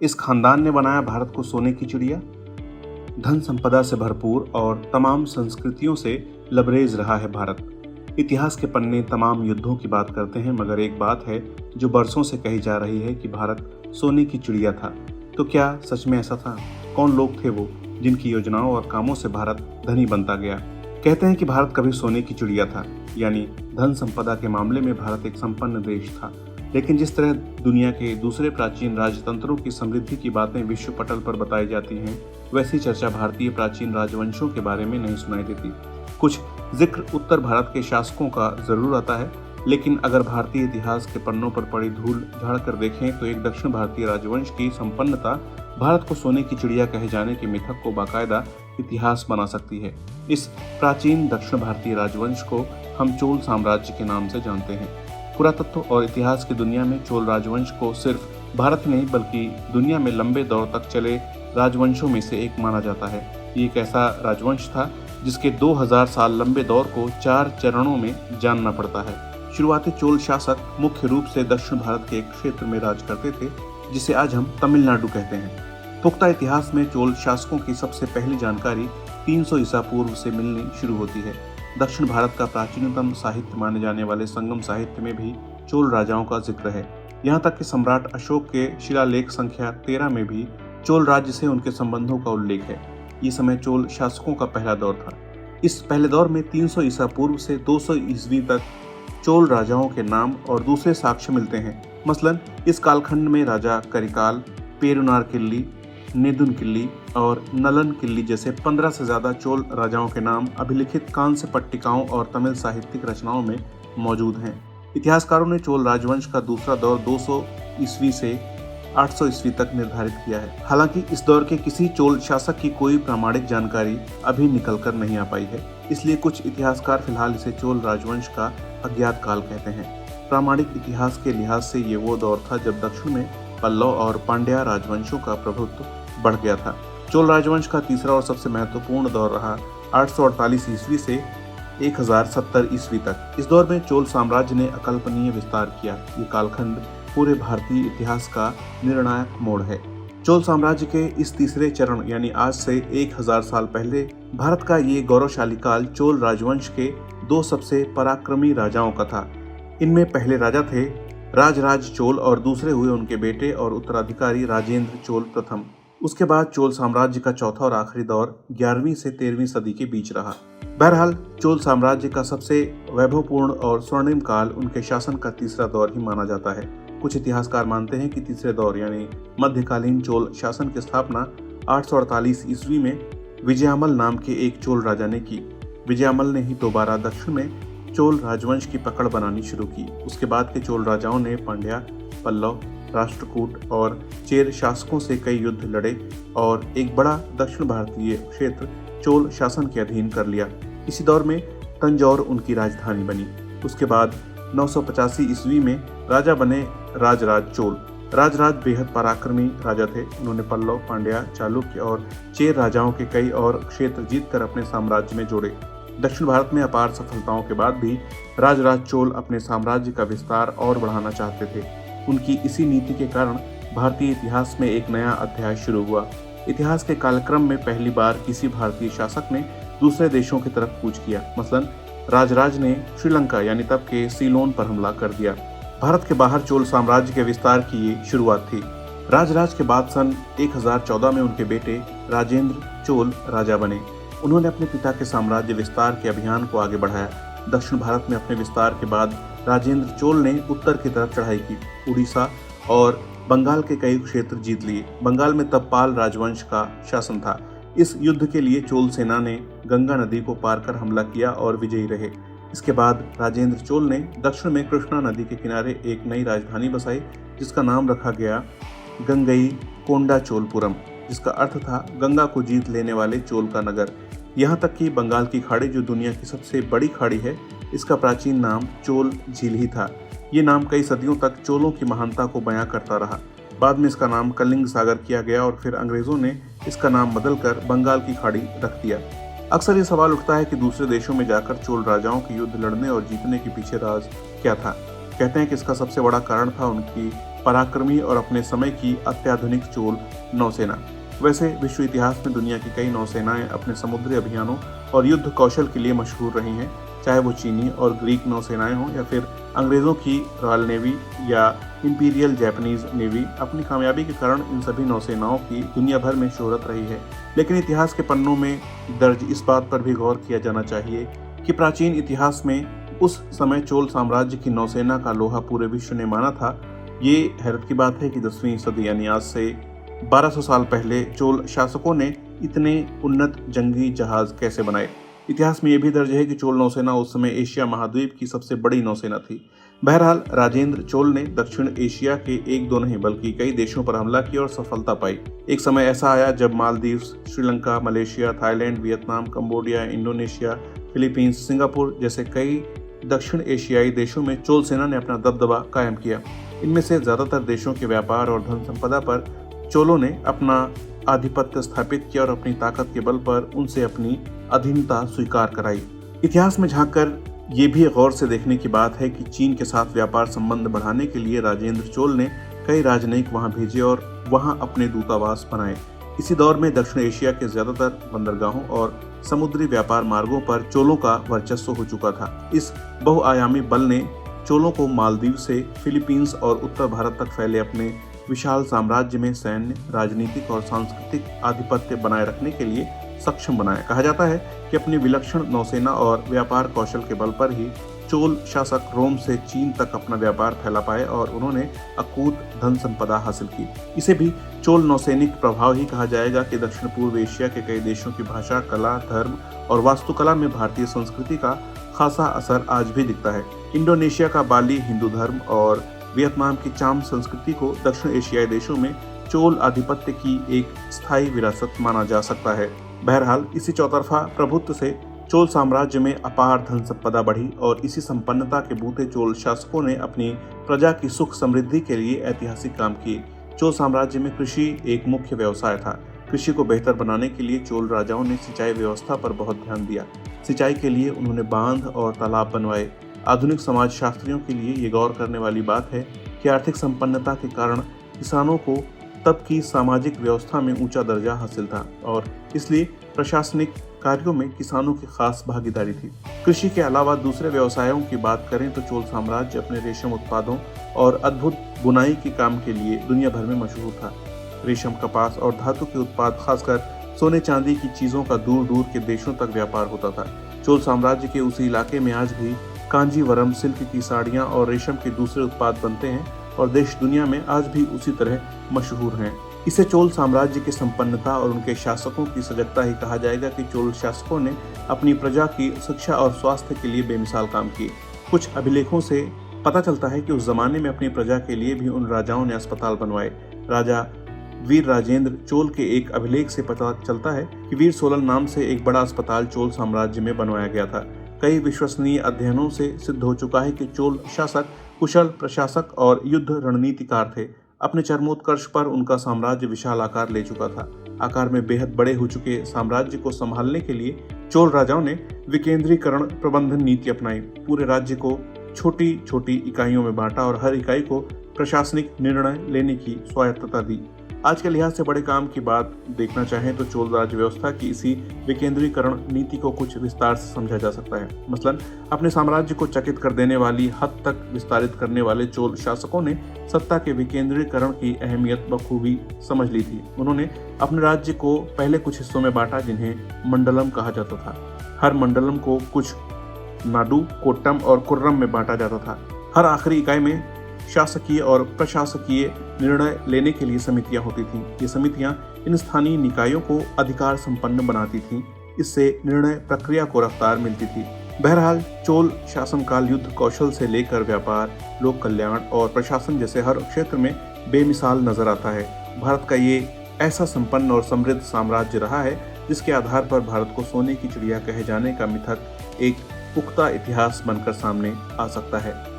इस खानदान ने बनाया भारत को सोने की चिड़िया। धन संपदा से भरपूर और तमाम संस्कृतियों से लबरेज रहा है भारत। इतिहास के पन्ने तमाम युद्धों की बात करते हैं, मगर एक बात है जो बरसों से कही जा रही है कि भारत सोने की चिड़िया था। तो क्या सच में ऐसा था? कौन लोग थे वो जिनकी योजनाओं और कामों से भारत धनी बनता गया? कहते हैं कि भारत कभी सोने की चिड़िया था, यानी धन संपदा के मामले में भारत एक संपन्न देश था। लेकिन जिस तरह दुनिया के दूसरे प्राचीन राजतंत्रों की समृद्धि की बातें विश्व पटल पर बताई जाती हैं, वैसी चर्चा भारतीय प्राचीन राजवंशों के बारे में नहीं सुनाई देती। कुछ जिक्र उत्तर भारत के शासकों का जरूर आता है, लेकिन अगर भारतीय इतिहास के पन्नों पर पड़ी धूल झाड़ कर देखें तो एक दक्षिण भारतीय राजवंश की संपन्नता भारत को सोने की चिड़िया कहे जाने के मिथक को बाकायदा इतिहास बना सकती है। इस प्राचीन दक्षिण भारतीय राजवंश को हम चोल साम्राज्य के नाम से जानते हैं। पुरातत्व और इतिहास की दुनिया में चोल राजवंश को सिर्फ भारत नहीं बल्कि दुनिया में लंबे दौर तक चले राजवंशों में से एक माना जाता है। ये एक ऐसा राजवंश था जिसके 2000 साल लंबे दौर को 4 चरणों में जानना पड़ता है। शुरुआती चोल शासक मुख्य रूप से दक्षिण भारत के एक क्षेत्र में राज करते थे जिसे आज हम तमिलनाडु कहते हैं। पुख्ता इतिहास में चोल शासकों की सबसे पहली जानकारी 300 ईसा पूर्व से मिलनी शुरू होती है। दक्षिण भारत का प्राचीनतम साहित्य माने जाने वाले संगम साहित्य में भी चोल राजाओं का जिक्र है। यहाँ तक कि सम्राट अशोक के शिलालेख संख्या 13 में भी चोल राज्य से उनके संबंधों का उल्लेख है। ये समय चोल शासकों का पहला दौर था। इस पहले दौर में 300 ईसा पूर्व से 200 ईस्वी तक चोल राजाओं के नाम और दूसरे साक्ष्य मिलते हैं। मसलन इस कालखंड में राजा करिकाल, पेरुनार किल्ली, नेदुन किल्ली और नलन किल्ली जैसे 15 से ज्यादा चोल राजाओं के नाम अभिलिखित कांस्य पट्टिकाओं और तमिल साहित्यिक रचनाओं में मौजूद हैं। इतिहासकारों ने चोल राजवंश का दूसरा दौर 200 ईस्वी से 800 ईस्वी तक निर्धारित किया है। हालांकि इस दौर के किसी चोल शासक की कोई प्रामाणिक जानकारी अभी निकल कर नहीं आ पाई है, इसलिए कुछ इतिहासकार फिलहाल इसे चोल राजवंश का अज्ञात काल कहते हैं। प्रामाणिक इतिहास के लिहाज से ये वो दौर था जब दक्षिण में पल्लव और पांड्या राजवंशों का प्रभुत्व बढ़ गया था। चोल राजवंश का तीसरा और सबसे महत्वपूर्ण दौर रहा 848 ईस्वी से 1070 ईस्वी तक। इस दौर में चोल साम्राज्य ने अकल्पनीय विस्तार किया। ये कालखंड पूरे भारतीय इतिहास का निर्णायक मोड़ है। चोल साम्राज्य के इस तीसरे चरण यानी आज से 1000 साल पहले भारत का ये गौरवशाली काल चोल राजवंश के 2 सबसे पराक्रमी राजाओं का था। इनमें पहले राजा थे राजराज चोल और दूसरे हुए उनके बेटे और उत्तराधिकारी राजेंद्र चोल प्रथम। उसके बाद चोल साम्राज्य का चौथा और आखिरी दौर 11वीं से 13वीं सदी के बीच रहा। बहरहाल चोल साम्राज्य का सबसे वैभवपूर्ण और स्वर्णिम काल उनके शासन का तीसरा दौर ही माना जाता है। कुछ इतिहासकार मानते हैं कि तीसरे दौर यानी मध्यकालीन चोल शासन की स्थापना 848 ईस्वी में विजयामल नाम के एक चोल राजा ने की। विजयामल ने ही दोबारा दक्षिण में चोल राजवंश की पकड़ बनानी शुरू की। उसके बाद के चोल राजाओं ने पांड्या, पल्लव, राष्ट्रकूट और चेर शासकों से कई युद्ध लड़े और एक बड़ा दक्षिण भारतीय क्षेत्र चोल शासन के अधीन कर लिया। इसी दौर में तंजौर उनकी राजधानी बनी। उसके बाद 985 ईस्वी में राजा बने राजराज चोल। राजराज बेहद पराक्रमी राजा थे। उन्होंने पल्लव, पांड्या, चालुक्य और चेर राजाओं के कई और क्षेत्र जीतकर अपने साम्राज्य में जोड़े। दक्षिण भारत में अपार सफलताओं के बाद भी राजराज चोल अपने साम्राज्य का विस्तार और बढ़ाना चाहते थे। उनकी इसी नीति के कारण भारतीय इतिहास में एक नया अध्याय शुरू हुआ। इतिहास के कालक्रम में पहली बार किसी भारतीय शासक ने दूसरे देशों की तरफ कूच किया। मसलन राजराज ने श्रीलंका यानी तब के सीलोन पर हमला कर दिया। भारत के बाहर चोल साम्राज्य के विस्तार की ये शुरुआत थी। राजराज के बाद सन 1014 में उनके बेटे राजेंद्र चोल राजा बने। उन्होंने अपने पिता के साम्राज्य विस्तार के अभियान को आगे बढ़ाया। दक्षिण भारत में अपने विस्तार के बाद राजेंद्र चोल ने उत्तर की तरफ चढ़ाई की। उड़ीसा और बंगाल के कई क्षेत्र जीत लिए। बंगाल में तब पाल राजवंश का शासन था। इस युद्ध के लिए चोल सेना ने गंगा नदी को पार कर हमला किया और विजयी रहे। इसके बाद राजेंद्र चोल ने दक्षिण में कृष्णा नदी के किनारे एक नई राजधानी बसाई जिसका नाम रखा गया गंगई कोंडा चोलपुरम, जिसका अर्थ था गंगा को जीत लेने वाले चोल का नगर। यहाँ तक कि बंगाल की खाड़ी जो दुनिया की सबसे बड़ी खाड़ी है, इसका प्राचीन नाम चोल झील ही था। ये नाम कई सदियों तक चोलों की महानता को बयां करता रहा। बाद में इसका नाम कलिंग सागर किया गया और फिर अंग्रेजों ने इसका नाम बदलकर बंगाल की खाड़ी रख दिया। अक्सर ये सवाल उठता है कि दूसरे देशों में जाकर चोल राजाओं के युद्ध लड़ने और जीतने के पीछे राज क्या था। कहते हैं कि इसका सबसे बड़ा कारण था उनकी पराक्रमी और अपने समय की अत्याधुनिक चोल नौसेना। वैसे विश्व इतिहास में दुनिया की कई नौसेनाएं अपने समुद्री अभियानों और युद्ध कौशल के लिए मशहूर रही हैं, चाहे वो चीनी और ग्रीक नौसेनाएं हों या फिर अंग्रेज़ों की रॉयल नेवी या इंपीरियल जापानीज नेवी। अपनी कामयाबी के कारण इन सभी नौसेनाओं की दुनिया भर में शोहरत रही है। लेकिन इतिहास के पन्नों में दर्ज इस बात पर भी गौर किया जाना चाहिए कि प्राचीन इतिहास में उस समय चोल साम्राज्य की नौसेना का लोहा पूरे विश्व ने माना था। ये हैरत की बात है कि 10वीं सदी यानी आज से 1200 साल पहले चोल शासकों ने इतने उन्नत जंगी जहाज कैसे बनाए। इतिहास में यह भी दर्ज है कि चोल नौसेना उस समय एशिया महाद्वीप की सबसे बड़ी नौसेना थी। बहरहाल राजेंद्र चोल ने दक्षिण एशिया के एक दो नहीं बल्कि कई देशों पर हमला किया और सफलता पाई। एक समय ऐसा आया जब Maldives, Sri Lanka, Malaysia, Thailand, Vietnam, Cambodia, Indonesia, Philippines, Singapore जैसे कई दक्षिण एशियाई देशों में चोल सेना ने अपना दबदबा कायम किया। इनमें से ज्यादातर देशों के व्यापार और धन संपदा पर चोलों ने अपना आधिपत्य स्थापित किया और अपनी ताकत के बल पर उनसे अपनी अधीनता स्वीकार कराई। इतिहास में झांककर ये भी गौर से देखने की बात है कि चीन के साथ व्यापार संबंध बढ़ाने के लिए राजेंद्र चोल ने कई राजनयिक वहां भेजे और वहां अपने दूतावास बनाए। इसी दौर में दक्षिण एशिया के ज्यादातर बंदरगाहों और समुद्री व्यापार मार्गों पर चोलों का वर्चस्व हो चुका था। इस बहुआयामी बल ने चोलों को मालदीव से फिलीपींस और उत्तर भारत तक फैले अपने विशाल साम्राज्य में सैन्य, राजनीतिक और सांस्कृतिक आधिपत्य बनाए रखने के लिए सक्षम बनाया। कहा जाता है कि अपनी विलक्षण नौसेना और व्यापार कौशल के बल पर ही चोल शासक रोम से चीन तक अपना व्यापार फैला पाए और उन्होंने अकूत धन संपदा हासिल की। इसे भी चोल नौसैनिक प्रभाव ही कहा जाएगा कि दक्षिण पूर्व एशिया के कई देशों की भाषा, कला, धर्म और वास्तुकला में भारतीय संस्कृति का खासा असर आज भी दिखता है। इंडोनेशिया का बाली हिंदू धर्म और वियतनाम की चाम संस्कृति को दक्षिण एशियाई देशों में चोल आधिपत्य की एक स्थायी विरासत माना जा सकता है। बहरहाल इसी चौतरफा प्रभुत्व से चोल साम्राज्य में अपार धन संपदा बढ़ी और इसी संपन्नता के बूते चोल शासकों ने अपनी प्रजा की सुख समृद्धि के लिए ऐतिहासिक काम किए। चोल साम्राज्य में कृषि एक मुख्य व्यवसाय था। कृषि को बेहतर बनाने के लिए चोल राजाओं ने सिंचाई व्यवस्था पर बहुत ध्यान दिया। सिंचाई के लिए उन्होंने बांध और तालाब बनवाए। आधुनिक समाज शास्त्रियों के लिए ये गौर करने वाली बात है कि आर्थिक संपन्नता के कारण किसानों को तब की सामाजिक व्यवस्था में ऊंचा दर्जा हासिल था और इसलिए प्रशासनिक कार्यों में किसानों की खास भागीदारी थी। कृषि के अलावा दूसरे व्यवसायों की बात करें तो चोल साम्राज्य अपने रेशम उत्पादों और अद्भुत बुनाई के काम के लिए दुनिया भर में मशहूर था। रेशम, कपास और धातु के उत्पाद, खासकर सोने चांदी की चीजों का दूर दूर के देशों तक व्यापार होता था। चोल साम्राज्य के उसी इलाके में आज भी कांजीवरम सिल्क की साड़ियाँ और रेशम के दूसरे उत्पाद बनते हैं और देश दुनिया में आज भी उसी तरह मशहूर हैं। इसे चोल साम्राज्य की संपन्नता और उनके शासकों की सजगता ही कहा जाएगा कि चोल शासकों ने अपनी प्रजा की शिक्षा और स्वास्थ्य के लिए बेमिसाल काम किए। कुछ अभिलेखों से पता चलता है कि उस जमाने में अपनी प्रजा के लिए भी उन राजाओं ने अस्पताल बनवाए। राजा वीर राजेंद्र चोल के एक अभिलेख से पता चलता है कि वीर सोलल नाम से एक बड़ा अस्पताल चोल साम्राज्य में बनवाया गया था। कई विश्वसनीय अध्ययनों से सिद्ध हो चुका है कि चोल शासक कुशल प्रशासक और युद्ध रणनीतिकार थे। अपने चरमोत्कर्ष पर उनका साम्राज्य विशाल आकार ले चुका था। आकार में बेहद बड़े हो चुके साम्राज्य को संभालने के लिए चोल राजाओं ने विकेंद्रीकरण प्रबंधन नीति अपनाई। पूरे राज्य को छोटी छोटी इकाइयों में बांटा और हर इकाई को प्रशासनिक निर्णय लेने की स्वायत्तता दी। आज के लिहाज से बड़े काम की बात देखना चाहें तो चोल राज्य व्यवस्था की इसी विकेंद्रीकरण नीति को कुछ विस्तार से समझा जा सकता है। मसलन अपने साम्राज्य को चकित कर देने वाली हद तक विस्तारित करने वाले चोल शासकों ने सत्ता के विकेंद्रीकरण की अहमियत बखूबी समझ ली थी। उन्होंने अपने राज्य को पहले कुछ हिस्सों में बांटा जिन्हें मंडलम कहा जाता था। हर मंडलम को कुछ नाडु, कोट्टम और कुर्रम में बांटा जाता था। हर आखिरी इकाई में शासकीय और प्रशासकीय निर्णय लेने के लिए समितियां होती थीं। ये समितियां इन स्थानीय निकायों को अधिकार संपन्न बनाती थीं। इससे निर्णय प्रक्रिया को रफ्तार मिलती थी। बहरहाल चोल शासनकाल युद्ध कौशल से लेकर व्यापार, लोक कल्याण और प्रशासन जैसे हर क्षेत्र में बेमिसाल नजर आता है। भारत का ये ऐसा संपन्न और समृद्ध साम्राज्य रहा है जिसके आधार पर भारत को सोने की चिड़िया कहे जाने का मिथक एक पुख्ता इतिहास बनकर सामने आ सकता है।